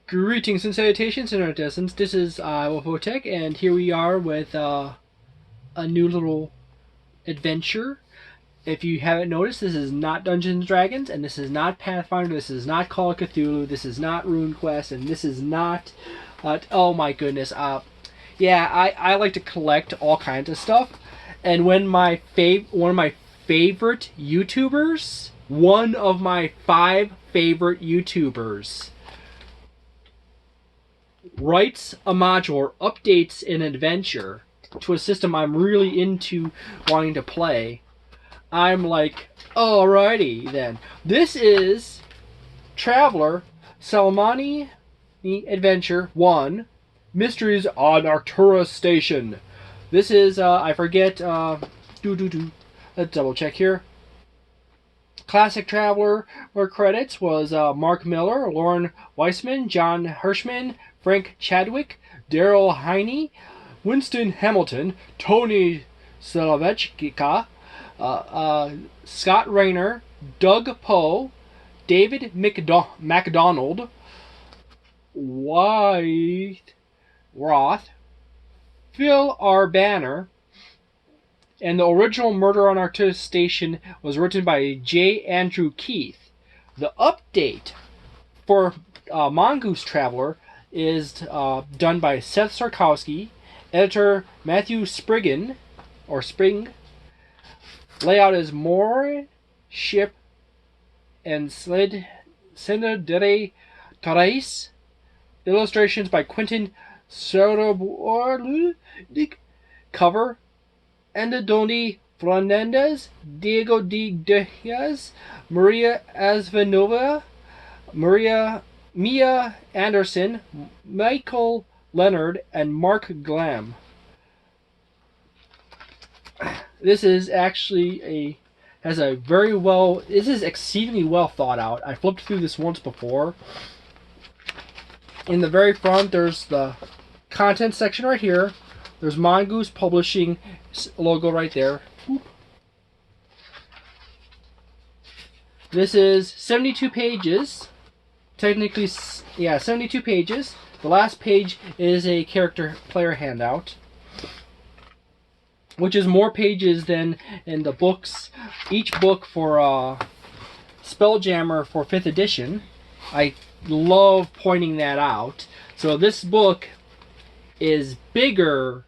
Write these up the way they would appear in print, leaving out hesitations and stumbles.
Greetings and salutations, internetizens. This is Wolfphototech, and here we are with a new little adventure. If you haven't noticed, this is not Dungeons and Dragons, and this is not Pathfinder, this is not Call of Cthulhu, this is not RuneQuest, and this is not... oh my goodness. Yeah, I like to collect all kinds of stuff, and when one of my favorite YouTubers, one of my 5 favorite YouTubers, writes a module or updates an adventure to a system I'm really into wanting to play, I'm like, alrighty then. This is Traveler Solomani Adventure 1, Mysteries on Arcturus Station. This is, I forget, let's double check here. Classic Traveler credits was Mark Miller, Lauren Weissman, John Hirschman, Frank Chadwick, Daryl Heine, Winston Hamilton, Tony Slavechka, Scott Rayner, Doug Poe, David MacDonald, White Roth, Phil R. Banner, and the original Murder on Arcturus Station was written by J. Andrew Keith. The update for Mongoose Traveler is done by Seth Shorkowsky, editor Matthew Spriggan, or Spring. Layout is more Ship and Cinedere Torres. Illustrations by Quentin Soroborlu. Cover Andoni Fernandez, Diego de Diaz, Maria Azvanova, Mia Anderson, Michael Leonard, and Mark Glam. This is actually this is exceedingly well thought out. I flipped through this once before. In the very front, there's the content section right here. There's Mongoose Publishing logo right there. Boop. This is 72 pages. Technically, yeah, 72 pages. The last page is a character player handout, which is more pages than in the books. Each book for Spelljammer for 5th edition. I love pointing that out. So this book is bigger,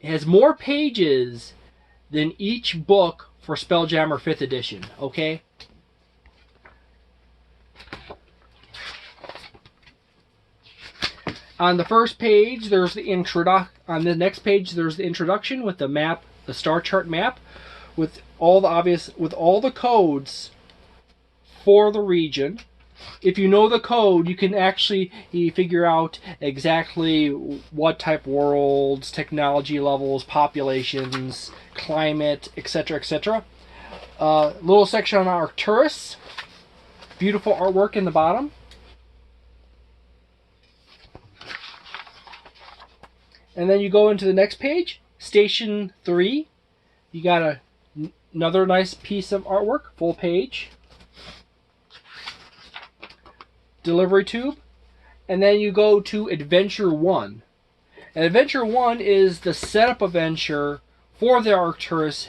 has more pages than each book for Spelljammer 5th edition, okay? On the first page, there's the on the next page, there's the introduction with the map, the star chart map, with all the codes for the region. If you know the code, you can actually figure out exactly what type worlds, technology levels, populations, climate, etc., etc. Little section on Arcturus. Beautiful artwork in the bottom. And then you go into the next page, Station 3. You got another nice piece of artwork, full page. Delivery tube. And then you go to Adventure 1. And Adventure 1 is the setup adventure for the Arcturus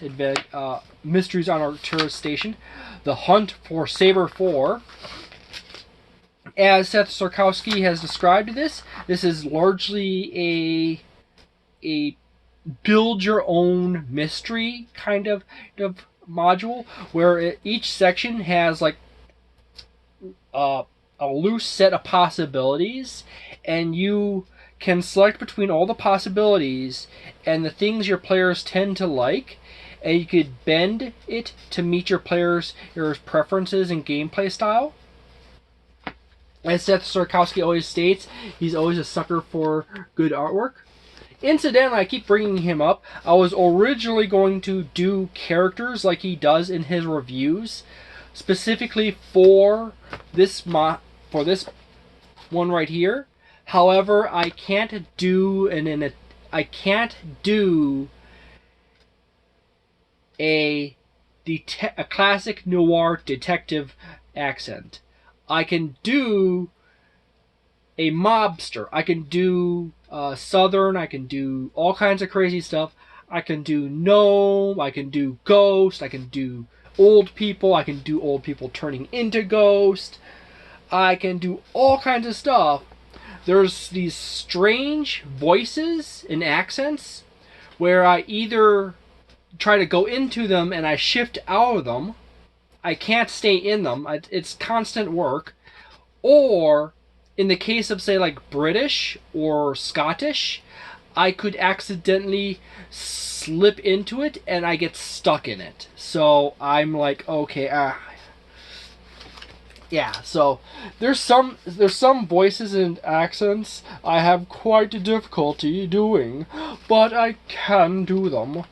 Mysteries on Arcturus Station. The Hunt for Sabre 4. As Seth Shorkowsky has described this is largely a build your own mystery kind of module, where each section has like a loose set of possibilities, and you can select between all the possibilities and the things your players tend to like, and you could bend it to meet your players' preferences and gameplay style. As Seth Shorkowsky always states, he's always a sucker for good artwork. Incidentally, I keep bringing him up. I was originally going to do characters like he does in his reviews, specifically for this one right here. However, I can't do a classic noir detective accent. I can do a mobster. I can do southern. I can do all kinds of crazy stuff. I can do gnome. I can do ghost. I can do old people. I can do old people turning into ghost. I can do all kinds of stuff. There's these strange voices and accents where I either try to go into them and I shift out of them. I can't stay in them. It's constant work. Or, in the case of, say, like British or Scottish, I could accidentally slip into it and I get stuck in it. So I'm like, okay, yeah. So there's some voices and accents I have quite difficulty doing, but I can do them.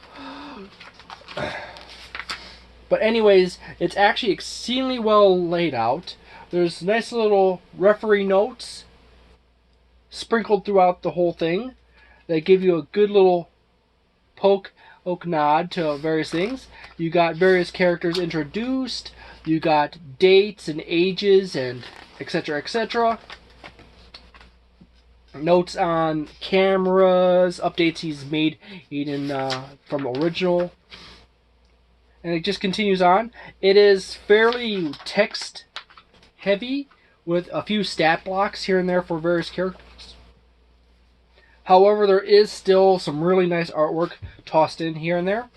But anyways, it's actually exceedingly well laid out. There's nice little referee notes sprinkled throughout the whole thing that give you a good little poke nod to various things. You got various characters introduced. You got dates and ages and etc. etc. Notes on cameras, updates he's made in from the original. And it just continues on. It is fairly text heavy with a few stat blocks here and there for various characters. However, there is still some really nice artwork tossed in here and there.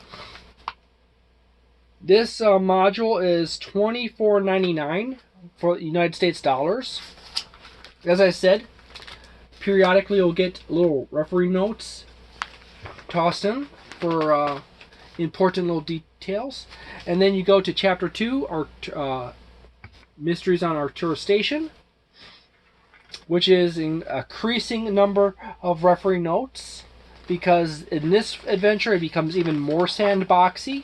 This module is $24.99 for United States dollars. As I said, periodically you'll get little referee notes tossed in for important little details. And then you go to Chapter 2, Mysteries on Arcturus Station, which is an increasing number of referee notes, because in this adventure it becomes even more sandboxy.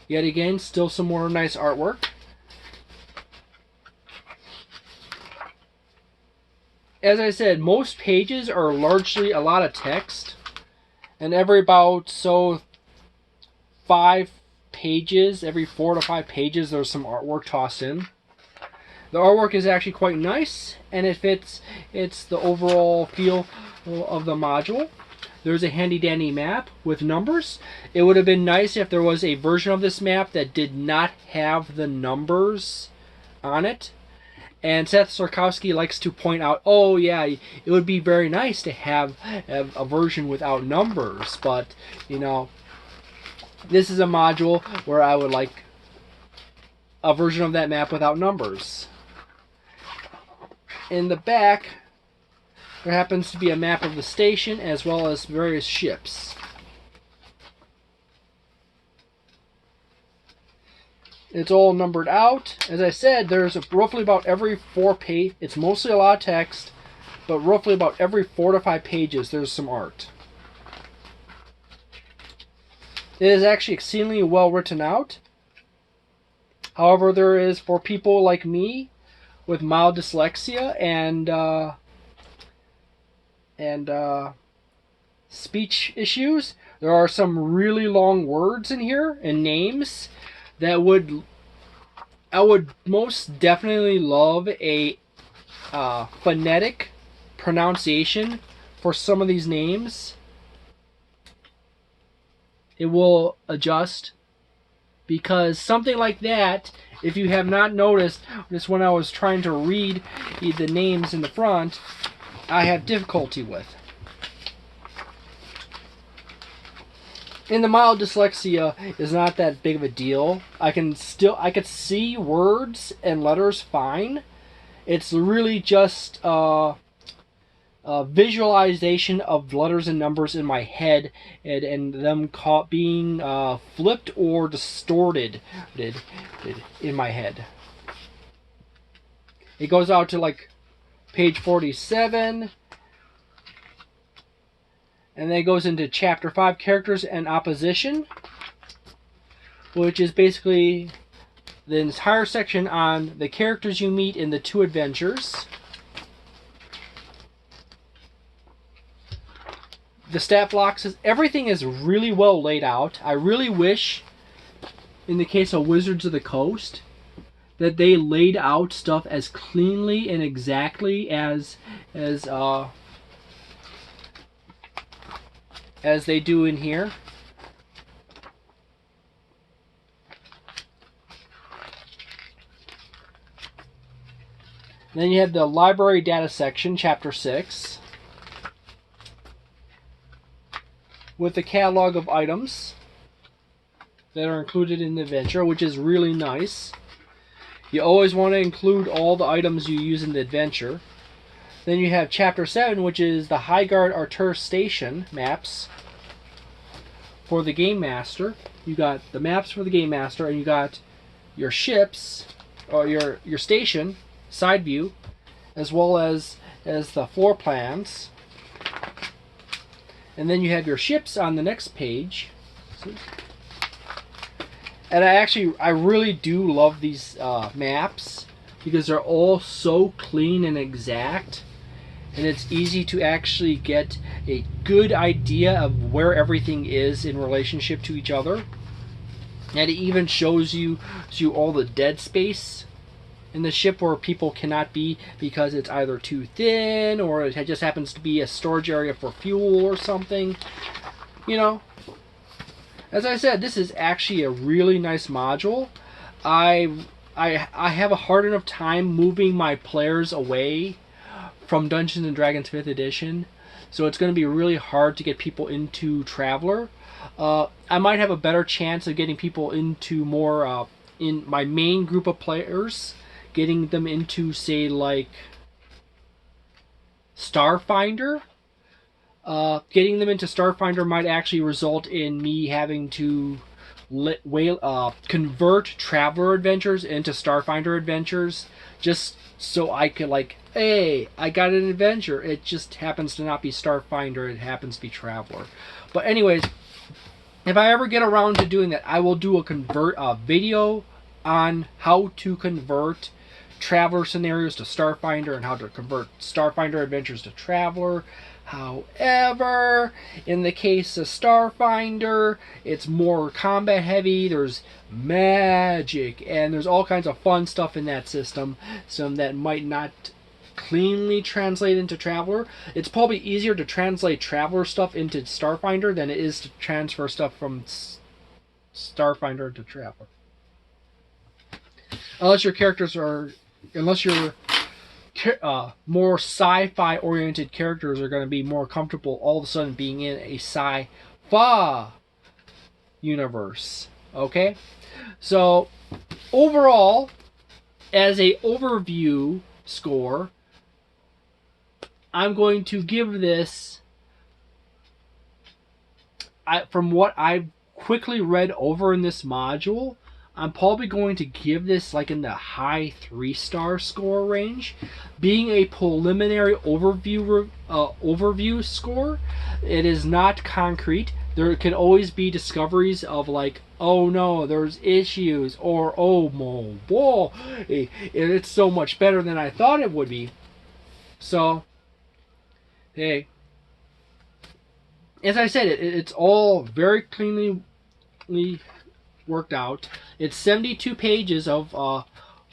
Yet again, still some more nice artwork. As I said, most pages are largely a lot of text, and every about 5 pages, every 4 to 5 pages, there's some artwork tossed in. The artwork is actually quite nice, and it fits the overall feel of the module. There's a handy-dandy map with numbers. It would have been nice if there was a version of this map that did not have the numbers on it. And Seth Shorkowsky likes to point out, oh yeah, it would be very nice to have a version without numbers, but, you know, this is a module where I would like a version of that map without numbers. In the back, there happens to be a map of the station as well as various ships. It's all numbered out. As I said, there's roughly about every 4 pages. It's mostly a lot of text, but roughly about every 4 to 5 pages there's some art. It is actually exceedingly well written out. However, there is, for people like me with mild dyslexia and speech issues, there are some really long words in here and names that I would most definitely love a phonetic pronunciation for some of these names. It will adjust, because something like that, if you have not noticed, just when I was trying to read the names in the front, I have difficulty with. And the mild dyslexia is not that big of a deal. I could see words and letters fine. It's really just a visualization of letters and numbers in my head, and them being flipped or distorted in my head. It goes out to like page 47. And then it goes into Chapter 5, Characters and Opposition, which is basically the entire section on the characters you meet in the 2 adventures. The stat blocks, everything is really well laid out. I really wish, in the case of Wizards of the Coast, that they laid out stuff as cleanly and exactly as they do in here. Then you have the library data section, chapter 6, with the catalog of items that are included in the adventure, which is really nice. You always want to include all the items you use in the adventure. Then you have chapter 7, which is the Highguard Arcturus Station maps for the Game Master. You got the maps for the Game Master, and you got your ships, or your station, side view, as well as the floor plans. And then you have your ships on the next page. See? And I really do love these maps because they're all so clean and exact, and it's easy to actually get a good idea of where everything is in relationship to each other. And it even shows you all the dead space in the ship where people cannot be because it's either too thin or it just happens to be a storage area for fuel or something. You know, as I said, this is actually a really nice module. I have a hard enough time moving my players away from Dungeons and Dragons 5th edition, so it's going to be really hard to get people into Traveler. I might have a better chance of getting people into more in my main group of players, getting them into, say, like Starfinder. Getting them into Starfinder might actually result in me having to convert Traveler adventures into Starfinder adventures, just so I could, like, hey, I got an adventure. It just happens to not be Starfinder. It happens to be Traveler. But anyways, if I ever get around to doing that, I will do a video on how to convert Traveler scenarios to Starfinder and how to convert Starfinder adventures to Traveler. However, in the case of Starfinder, it's more combat heavy, there's magic, and there's all kinds of fun stuff in that system, some that might not cleanly translate into Traveler. It's probably easier to translate Traveler stuff into Starfinder than it is to transfer stuff from Starfinder to Traveler. Unless your more sci-fi oriented characters are going to be more comfortable all of a sudden being in a sci-fi universe. Okay? So, overall, as a overview score, I'm going to give this, from what I've quickly read over in this module, I'm probably going to give this like in the high 3-star score range. Being a preliminary overview score, it is not concrete. There can always be discoveries of like, oh no, there's issues, or oh whoa, it's so much better than I thought it would be. So, hey, as I said, it's all very cleanly worked out. It's 72 pages of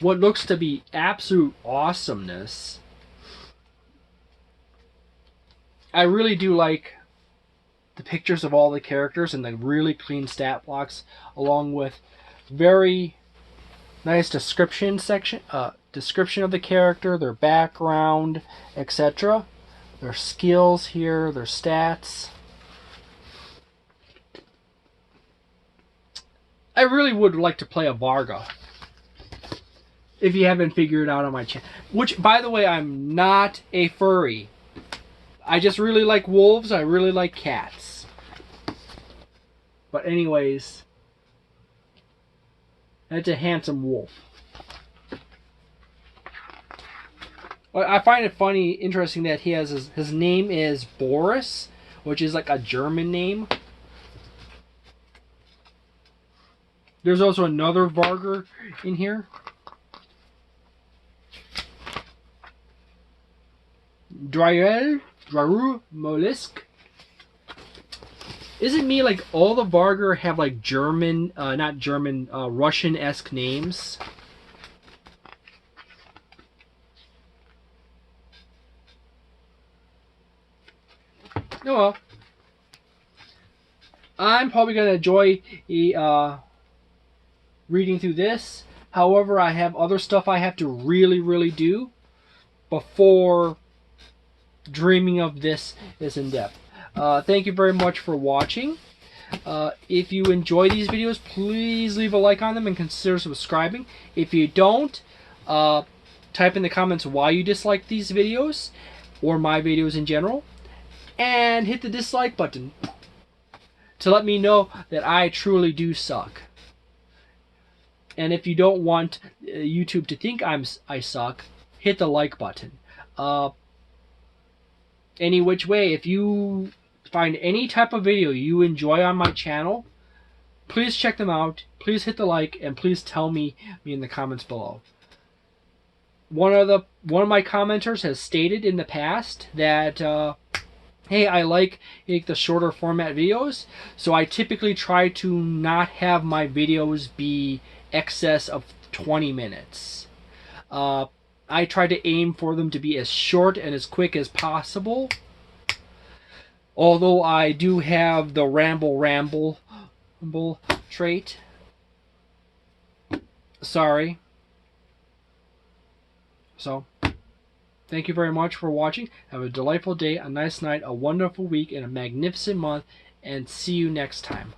what looks to be absolute awesomeness. I really do like the pictures of all the characters and the really clean stat blocks, along with very nice description of the character, their background, etc. Their skills here, their stats. I really would like to play a Varga, if you haven't figured it out on my channel. Which, by the way, I'm not a furry. I just really like wolves. I really like cats. But anyways, that's a handsome wolf. Well, I find it interesting that he has his name is Boris, which is like a German name. There's also another Varga in here. Dryel Mollusk. Isn't me like all the Varga have like German, not German, Russian-esque names? Oh well. I'm probably going to enjoy reading through this. However, I have other stuff I have to really do before dreaming of this in depth. Thank you very much for watching. If you enjoy these videos, please leave a like on them and consider subscribing. If you don't, type in the comments why you dislike these videos or my videos in general, and hit the dislike button to let me know that I truly do suck. And if you don't want YouTube to think I suck, hit the like button. Any which way, if you find any type of video you enjoy on my channel, please check them out. Please hit the like, and please tell me in the comments below. One of my commenters has stated in the past that hey, I like the shorter format videos, so I typically try to not have my videos be excess of 20 minutes. I try to aim for them to be as short and as quick as possible. Although I do have the ramble trait. Sorry. So, thank you very much for watching. Have a delightful day, a nice night, a wonderful week, and a magnificent month. And see you next time.